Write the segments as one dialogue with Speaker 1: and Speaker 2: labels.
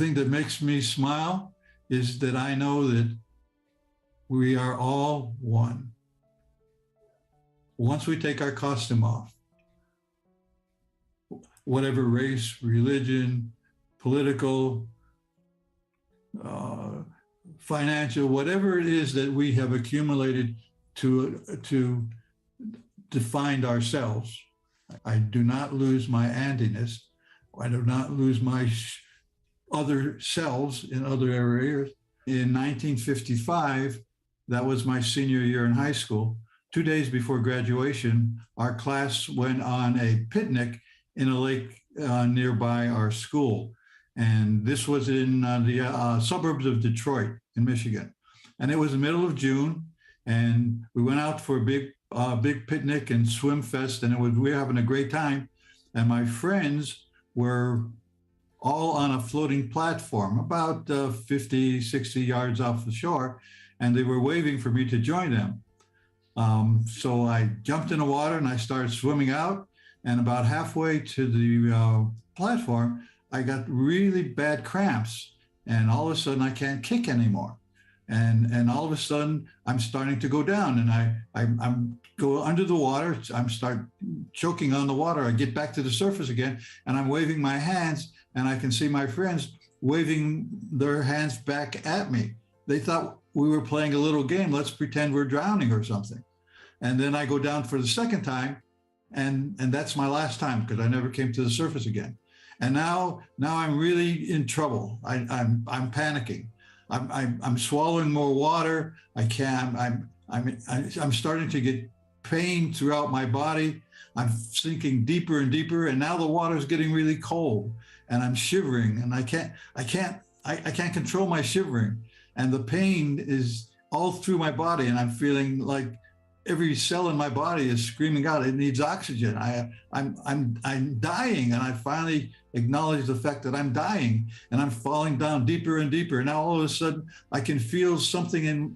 Speaker 1: thing that makes me smile is that I know that we are all one. Once we take our costume off, whatever race, religion, political, financial, whatever it is that we have accumulated to define ourselves, I do not lose my Andiness. I do not lose my other selves in other areas. In 1955, that was my senior year in high school. 2 days before graduation, our class went on a picnic in a lake nearby our school. And this was in the suburbs of Detroit in Michigan. And it was the middle of June, and we went out for a big picnic and swim fest, and we were having a great time. And my friends were all on a floating platform about 50, 60 yards off the shore, and they were waving for me to join them. So I jumped in the water and I started swimming out, and about halfway to the platform, I got really bad cramps, and all of a sudden I can't kick anymore. And all of a sudden I'm starting to go down, and I'm go under the water. I'm start choking on the water. I get back to the surface again, and I'm waving my hands, and I can see my friends waving their hands back at me. They thought we were playing a little game. Let's pretend we're drowning or something. And then I go down for the second time, and that's my last time because I never came to the surface again. And now I'm really in trouble. I'm panicking. I'm swallowing more water. I'm starting to get pain throughout my body. I'm sinking deeper and deeper, and now the water is getting really cold, and I'm shivering, and I can't control my shivering, and the pain is all through my body, and I'm feeling like every cell in my body is screaming out, it needs oxygen. I'm dying, and I finally acknowledge the fact that I'm dying, and I'm falling down deeper and deeper. And now all of a sudden I can feel something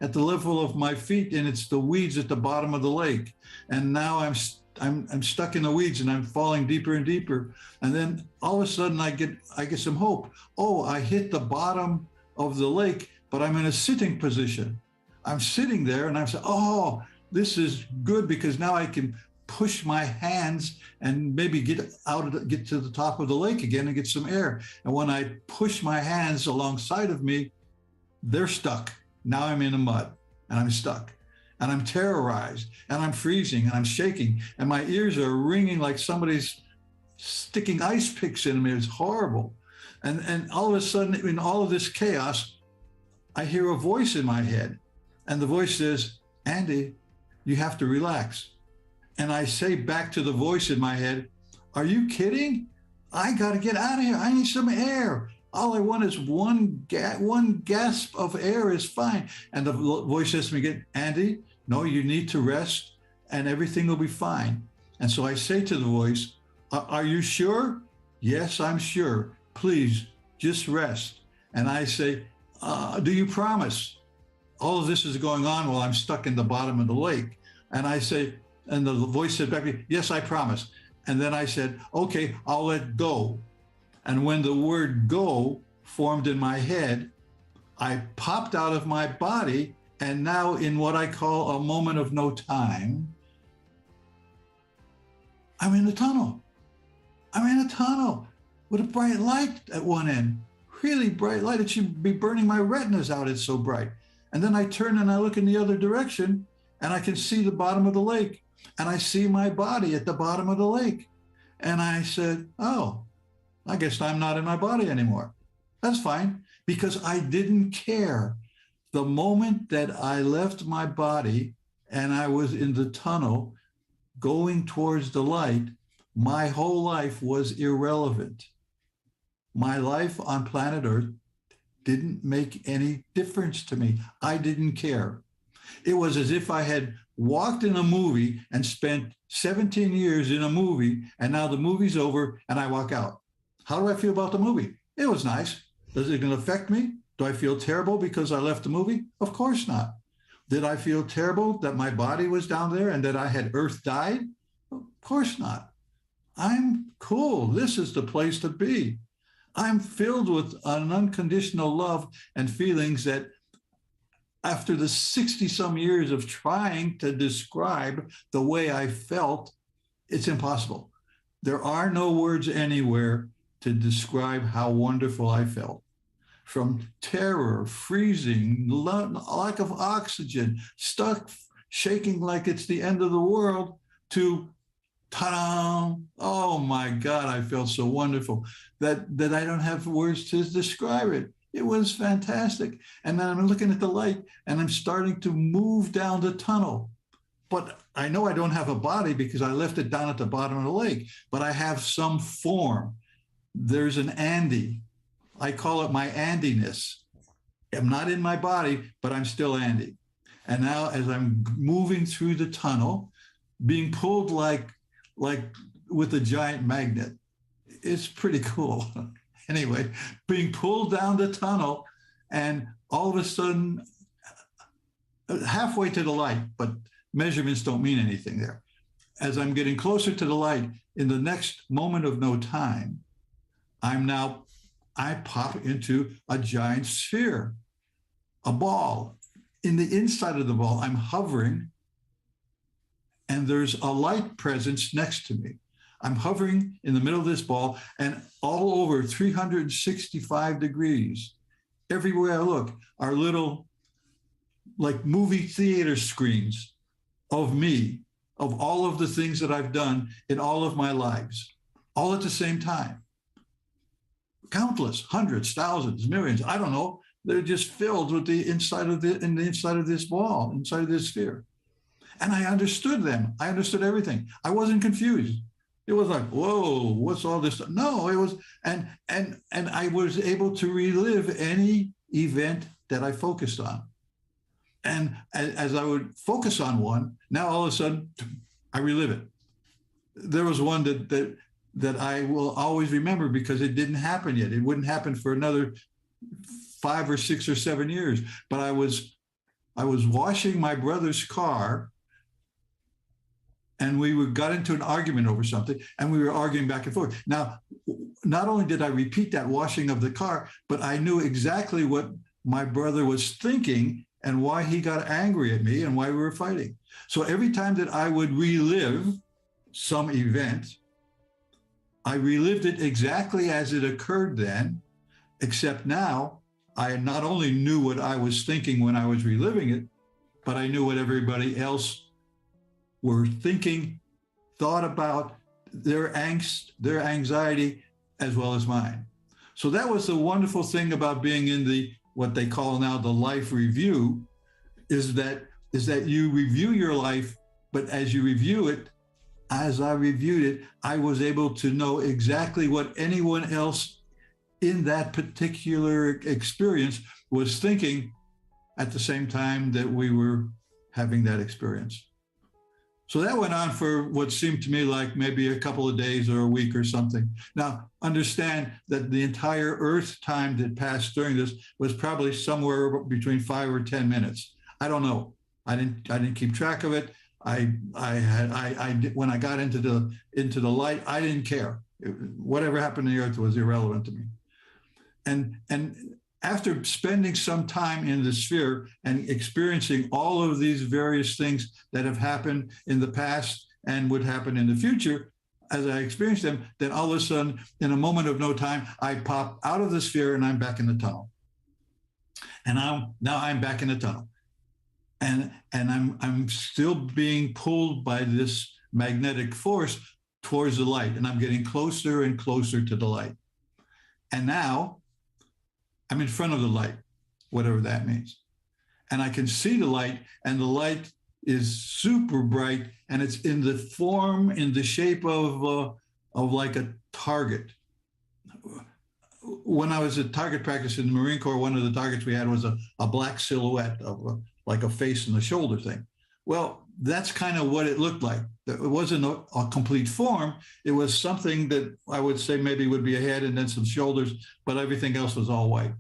Speaker 1: at the level of my feet, and it's the weeds at the bottom of the lake. And now I'm stuck in the weeds, and I'm falling deeper and deeper. And then all of a sudden I get some hope. Oh, I hit the bottom of the lake, but I'm in a sitting position. I'm sitting there, and I'm saying, oh, this is good, because now I can push my hands and maybe get to the top of the lake again and get some air. And when I push my hands alongside of me, they're stuck. Now I'm in the mud, and I'm stuck, and I'm terrorized, and I'm freezing, and I'm shaking, and my ears are ringing like somebody's sticking ice picks in me. It's horrible. And all of a sudden, in all of this chaos, I hear a voice in my head. And the voice says, Andy, you have to relax. And I say back to the voice in my head, are you kidding? I got to get out of here. I need some air. All I want is one gasp of air is fine. And the voice says to me again, Andy, no, you need to rest, and everything will be fine. And so I say to the voice, are you sure? Yes, I'm sure. Please, just rest. And I say, do you promise? All of this is going on while I'm stuck in the bottom of the lake. And I say, and the voice said back to me, yes, I promise. And then I said, okay, I'll let go. And when the word go formed in my head, I popped out of my body. And now, in what I call a moment of no time, I'm in a tunnel. I'm in a tunnel with a bright light at one end, really bright light. It should be burning my retinas out. It's so bright. And then I turn and I look in the other direction, and I can see the bottom of the lake, and I see my body at the bottom of the lake. And I said, oh, I guess I'm not in my body anymore. That's fine, because I didn't care. The moment that I left my body and I was in the tunnel going towards the light, my whole life was irrelevant. My life on planet Earth didn't make any difference to me. I didn't care. It was as if I had walked in a movie and spent 17 years in a movie, and now the movie's over and I walk out. How do I feel about the movie? It was nice. Does it gonna affect me? Do I feel terrible because I left the movie? Of course not. Did I feel terrible that my body was down there and that I had Earth died? Of course not. I'm cool. This is the place to be. I'm filled with an unconditional love and feelings that after the 60 some years of trying to describe the way I felt, it's impossible. There are no words anywhere to describe how wonderful I felt. From terror, freezing, lack of oxygen, stuck, shaking like it's the end of the world, to ta-da! Oh my God, I felt so wonderful that I don't have words to describe it. It was fantastic. And then I'm looking at the light and I'm starting to move down the tunnel. But I know I don't have a body because I left it down at the bottom of the lake, but I have some form. There's an Andy. I call it my Andiness. I'm not in my body, but I'm still Andy. And now as I'm moving through the tunnel, being pulled like with a giant magnet, it's pretty cool. Anyway, being pulled down the tunnel, and all of a sudden, halfway to the light, but measurements don't mean anything there. As I'm getting closer to the light, in the next moment of no time, I pop into a giant sphere, a ball. In the inside of the ball, I'm hovering, and there's a light presence next to me. I'm hovering in the middle of this ball, and all over 365 degrees, everywhere I look, are little, like movie theater screens of me, of all of the things that I've done in all of my lives, all at the same time. Countless, hundreds, thousands, millions, I don't know. They're just filled with the inside of this ball, inside of this sphere. And I understood them. I understood everything. I wasn't confused. It was like, whoa, what's all this? No, it was, and I was able to relive any event that I focused on. And as I would focus on one, now all of a sudden, I relive it. There was one that I will always remember because it didn't happen yet. It wouldn't happen for another 5 or 6 or 7 years. But I was washing my brother's car, and we got into an argument over something, and we were arguing back and forth. Now, not only did I repeat that washing of the car, but I knew exactly what my brother was thinking and why he got angry at me and why we were fighting. So every time that I would relive some event, I relived it exactly as it occurred then, except now I not only knew what I was thinking when I was reliving it, but I knew what everybody else were thinking, thought about, their angst, their anxiety, as well as mine. So that was the wonderful thing about being in the, what they call now the life review, is that you review your life, but as you review it, as I reviewed it, I was able to know exactly what anyone else in that particular experience was thinking at the same time that we were having that experience. So that went on for what seemed to me like maybe a couple of days or a week or something. Now, understand that the entire Earth time that passed during this was probably somewhere between 5 or 10 minutes. I don't know. I didn't keep track of it. When I got into the light, I didn't care. Whatever happened to the Earth was irrelevant to me. And after spending some time in the sphere and experiencing all of these various things that have happened in the past and would happen in the future, as I experienced them, then all of a sudden, in a moment of no time, I pop out of the sphere and I'm back in the tunnel. And now I'm back in the tunnel. And I'm still being pulled by this magnetic force towards the light. And I'm getting closer and closer to the light. And now I'm in front of the light, whatever that means. And I can see the light, and the light is super bright, and it's in the shape of like a target. When I was at target practice in the Marine Corps, one of the targets we had was a black silhouette of like a face and a shoulder thing. Well, that's kind of what it looked like. It wasn't a complete form. It was something that I would say maybe would be a head and then some shoulders, but everything else was all white.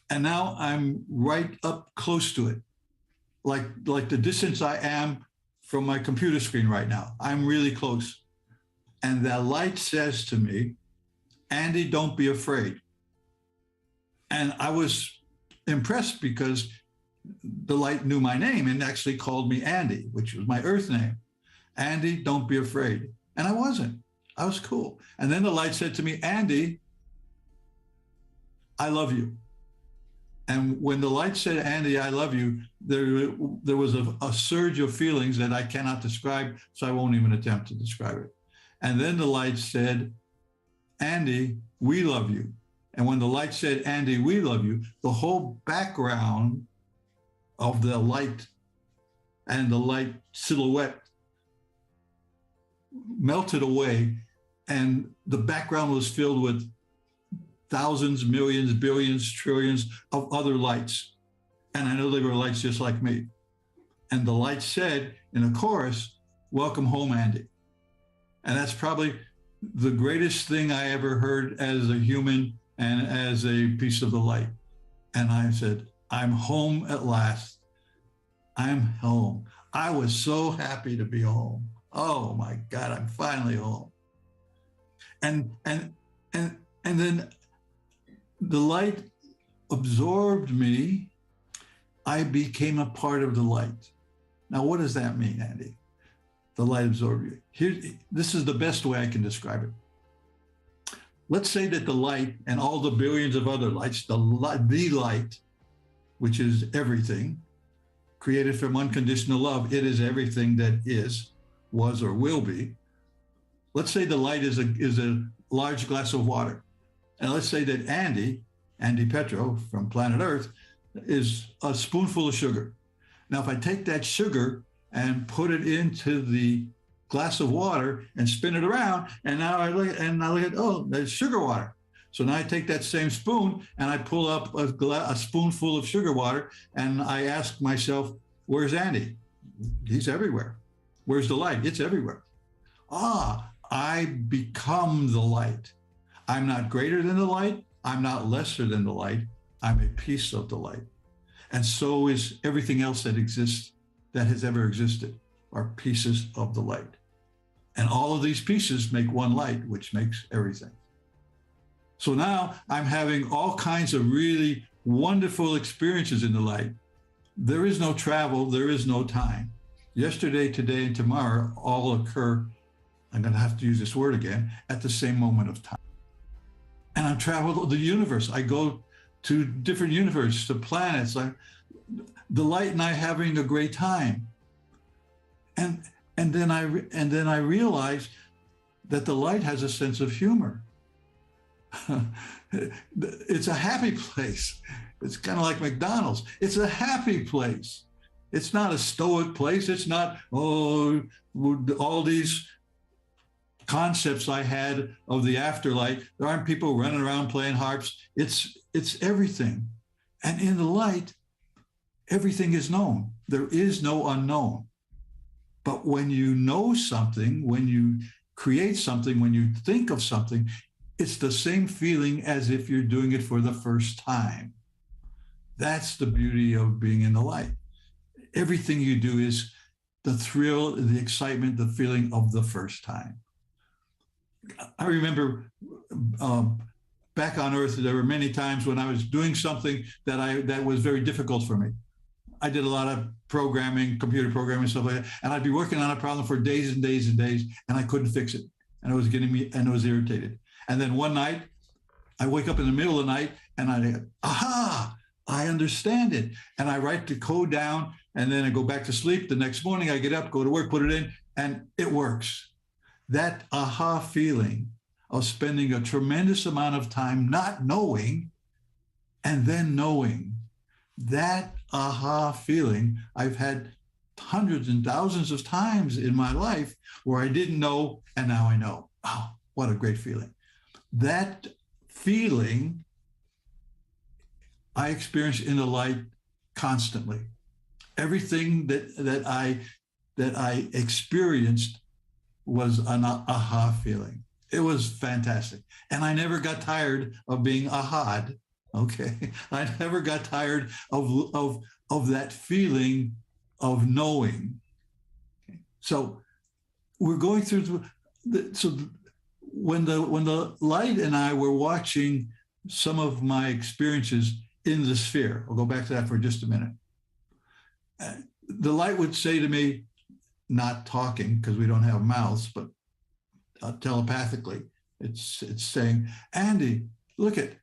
Speaker 1: And now I'm right up close to it, like the distance I am from my computer screen right now. I'm really close. And that light says to me, Andy, don't be afraid. And I was impressed because the light knew my name and actually called me Andy, which was my earth name. Andy, don't be afraid. And I wasn't. I was cool. And then the light said to me, Andy, I love you. And when the light said, Andy, I love you, there was a surge of feelings that I cannot describe, so I won't even attempt to describe it. And then the light said, Andy, we love you. And when the light said, Andy, we love you, the whole background of the light and the light silhouette melted away, and the background was filled with thousands, millions, billions, trillions of other lights. And I know they were lights just like me. And the light said in a chorus, welcome home, Andy. And that's probably the greatest thing I ever heard as a human and as a piece of the light. And I said, I'm home at last. I'm home. I was so happy to be home. Oh my God, I'm finally home. And then the light absorbed me. I became a part of the light. Now, what does that mean, Andy? The light absorbed you. This is the best way I can describe it. Let's say that the light and all the billions of other lights, the light, which is everything, created from unconditional love, it is everything that is, was, or will be. Let's say the light is a large glass of water. And let's say that Andy Petro from planet Earth, is a spoonful of sugar. Now, if I take that sugar and put it into the glass of water and spin it around, and now I look at, oh, there's sugar water. So now I take that same spoon and I pull up a spoonful of sugar water, and I ask myself, where's Andy? He's everywhere. Where's the light? It's everywhere. I become the light. I'm not greater than the light. I'm not lesser than the light. I'm a piece of the light. And so is everything else that exists, that has ever existed, are pieces of the light. And all of these pieces make one light, which makes everything. So now I'm having all kinds of really wonderful experiences in the light. There is no travel, there is no time. Yesterday, today, and tomorrow all occur, I'm going to have to use this word again, at the same moment of time. And I've traveled the universe. I go to different universes, to planets. The light and I having a great time. And then I realized that the light has a sense of humor. It's a happy place. It's kind of like McDonald's. It's a happy place. It's not a stoic place. It's not, all these concepts I had of the afterlife. There aren't people running around playing harps. It's everything. And in the light, everything is known. There is no unknown. But when you know something, when you create something, when you think of something, it's the same feeling as if you're doing it for the first time. That's the beauty of being in the light. Everything you do is the thrill, the excitement, the feeling of the first time. I remember back on Earth, there were many times when I was doing something that was very difficult for me. I did a lot of programming, computer programming, stuff like that, and I'd be working on a problem for days and days and days, and I couldn't fix it, and it was getting me, and it was irritated. And then one night, I wake up in the middle of the night, and I understand it, and I write the code down, and then I go back to sleep. The next morning, I get up, go to work, put it in, and it works. That aha feeling of spending a tremendous amount of time not knowing and then knowing, that aha feeling I've had hundreds and thousands of times in my life where I didn't know and now I know. Oh, what a great feeling. That feeling I experience in the light constantly. Everything that I experienced was an aha feeling. It was fantastic. And I never got tired of being aha'd. Okay. I never got tired of that feeling of knowing. Okay. So we're going through when the light and I were watching some of my experiences in the sphere, I'll go back to that for just a minute. The light would say to me, not talking because we don't have mouths, but telepathically, it's saying, Andy, look at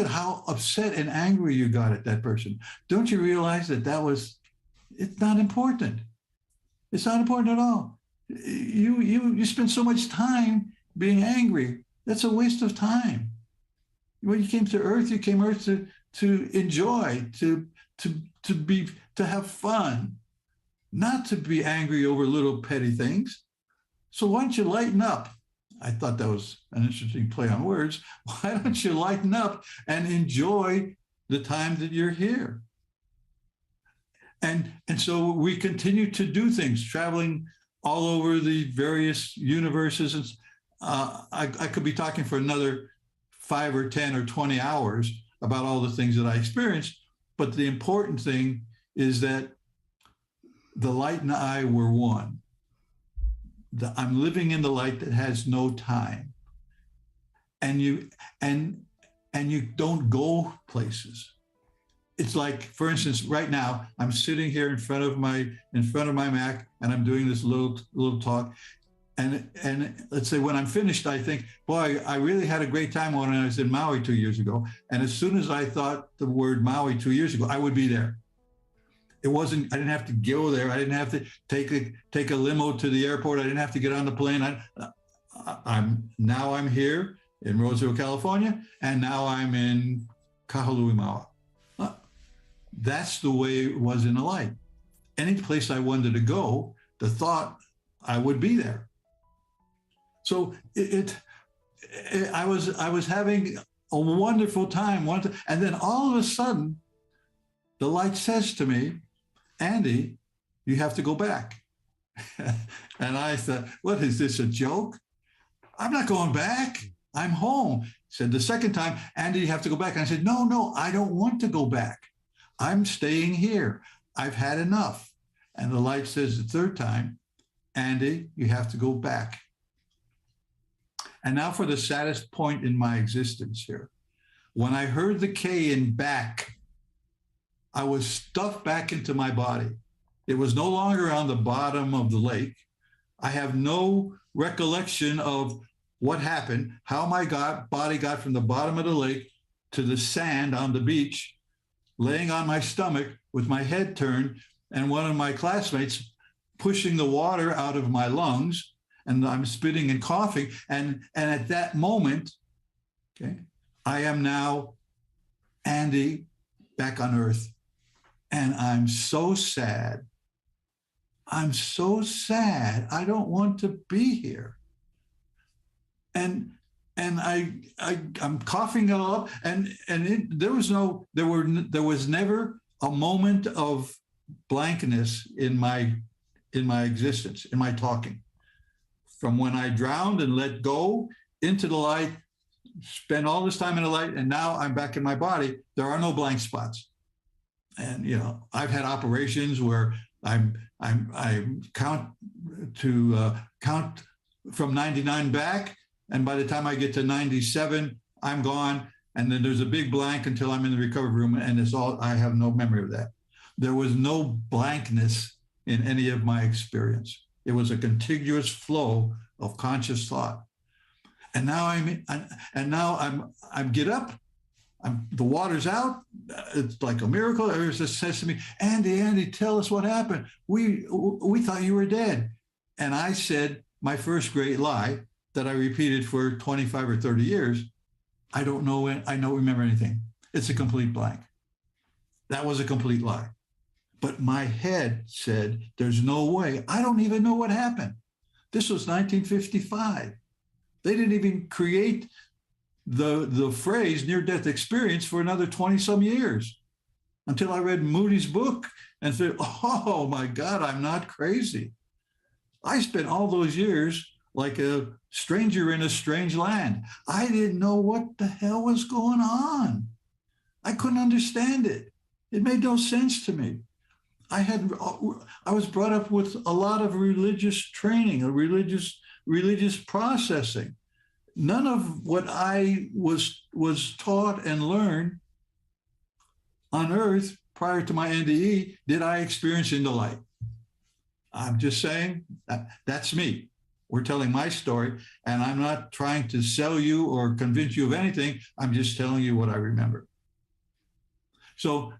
Speaker 1: how upset and angry you got at that person. Don't you realize it's not important. It's not important at all. You spend so much time being angry. That's a waste of time. When you came to Earth, you came Earth to enjoy, to have fun, not to be angry over little petty things. So why don't you lighten up? I thought that was an interesting play on words. Why don't you lighten up and enjoy the time that you're here? And so we continue to do things, traveling all over the various universes. And I could be talking for another 5 or 10 or 20 hours about all the things that I experienced. But the important thing is that the light and I were one. I'm living in the light that has no time. And you don't go places. It's like, for instance, right now, I'm sitting here in front of my Mac, and I'm doing this little talk. And let's say when I'm finished, I think, boy, I really had a great time when I was in Maui 2 years ago. And as soon as I thought the word Maui 2 years ago, I would be there. I didn't have to go there. I didn't have to take a limo to the airport. I didn't have to get on the plane. I'm here in Roseville, California, and now I'm in Kahului, Maui. That's the way it was in the light. Any place I wanted to go, the thought I would be there. So I was having a wonderful time. And then all of a sudden, the light says to me, Andy, you have to go back. And I thought, what is this, a joke? I'm not going back. I'm home. He said the second time, Andy, you have to go back. And I said, no, I don't want to go back. I'm staying here. I've had enough. And the light says the third time, Andy, you have to go back. And now for the saddest point in my existence here. When I heard the K in back, I was stuffed back into my body. It was no longer on the bottom of the lake. I have no recollection of what happened, how my body got from the bottom of the lake to the sand on the beach, laying on my stomach with my head turned, and one of my classmates pushing the water out of my lungs, and I'm spitting and coughing. And at that moment, okay, I am now Andy back on Earth. And I'm so sad. I'm so sad. I don't want to be here. And I'm coughing it all up. There was never a moment of blankness in my existence, in my talking. From when I drowned and let go into the light, spent all this time in the light, and now I'm back in my body, there are no blank spots. And I've had operations where I count from 99 back, and by the time I get to 97, I'm gone, and then there's a big blank until I'm in the recovery room, and it's all, I have no memory of that. There was no blankness in any of my experience. It was a contiguous flow of conscious thought. And now I'm get up. The water's out. It's like a miracle. Everyone just says to me, Andy, tell us what happened. We thought you were dead. And I said my first great lie that I repeated for 25 or 30 years. I don't know. I don't remember anything. It's a complete blank. That was a complete lie. But my head said, there's no way. I don't even know what happened. This was 1955. They didn't even create the phrase near-death experience for another 20 some years until I read Moody's book and said, oh my God, I'm not crazy. I spent all those years like a stranger in a strange land. I didn't know what the hell was going on. I couldn't understand it. It made no sense to me. I was brought up with a lot of religious training, a religious processing. none of what I was taught and learned on earth prior to my NDE did I experience in the light. I'm just saying that's me. We're telling my story, and I'm not trying to sell you or convince you of anything. I'm just telling you what I remember. So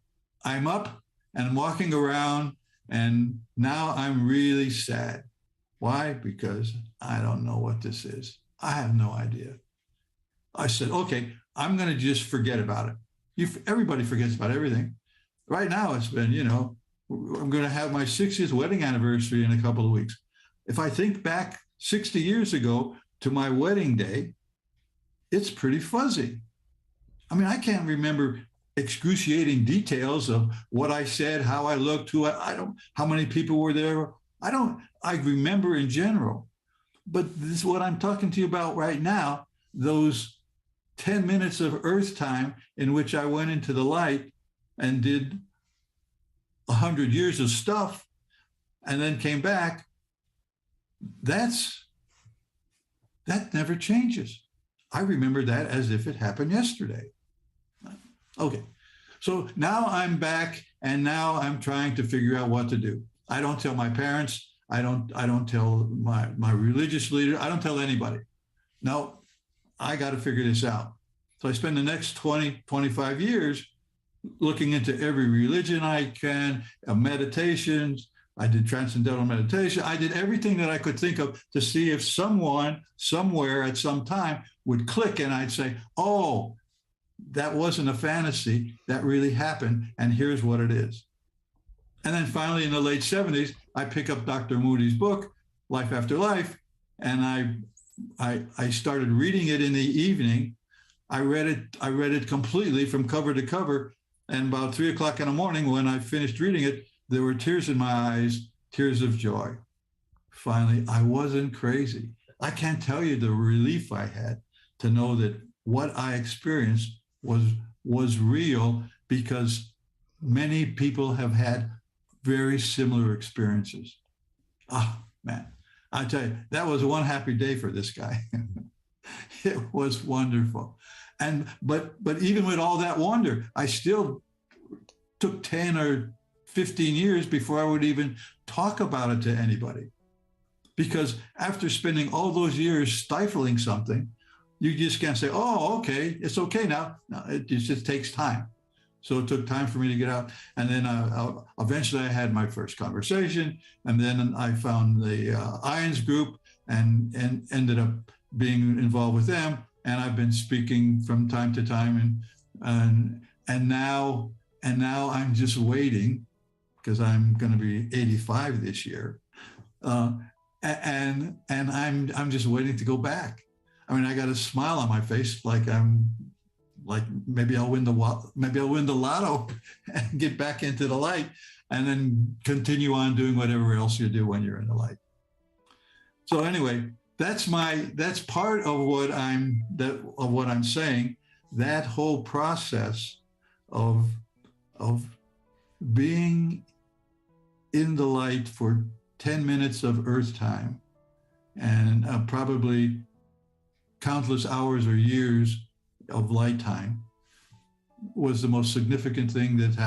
Speaker 1: I'm up and I'm walking around, and now I'm really sad. Why? Because I don't know what this is. I have no idea. I said, okay, I'm going to just forget about it. Everybody forgets about everything. Right now, it's been, I'm going to have my 60th wedding anniversary in a couple of weeks. If I think back 60 years ago to my wedding day, it's pretty fuzzy. I mean, I can't remember excruciating details of what I said, how I looked, how many people were there. I remember in general. But this is what I'm talking to you about right now, those 10 minutes of earth time in which I went into the light and did 100 years of stuff and then came back. That never changes. I remember that as if it happened yesterday. Okay, so now I'm back, and now I'm trying to figure out what to do. I don't tell my parents. I don't tell my religious leader. I don't tell anybody. No, I got to figure this out. So I spend the next 20, 25 years looking into every religion I can, meditations. I did transcendental meditation. I did everything that I could think of to see if someone, somewhere at some time would click, and I'd say, oh, that wasn't a fantasy, that really happened, and here's what it is. And then finally, in the late 70s, I pick up Dr. Moody's book, Life After Life, and I started reading it in the evening. I read it completely from cover to cover, and about 3 o'clock in the morning, when I finished reading it, there were tears in my eyes, tears of joy. Finally, I wasn't crazy. I can't tell you the relief I had to know that what I experienced was real, because many people have had very similar experiences. Oh, man, I tell you, that was one happy day for this guy. It was wonderful. But even with all that wonder, I still took 10 or 15 years before I would even talk about it to anybody. Because after spending all those years stifling something, you just can't say, oh, okay, it's okay now. No, it just takes time. So it took time for me to get out. And then eventually I had my first conversation. And then I found the IONS group and ended up being involved with them. And I've been speaking from time to time. And now I'm just waiting, because I'm going to be 85 this year. And I'm just waiting to go back. I mean, I got a smile on my face, like maybe I'll win the lotto and get back into the light, and then continue on doing whatever else you do when you're in the light. So anyway, that's part of what I'm saying. That whole process of being in the light for 10 minutes of earth time, and probably countless hours or years of light time, was the most significant thing that happened.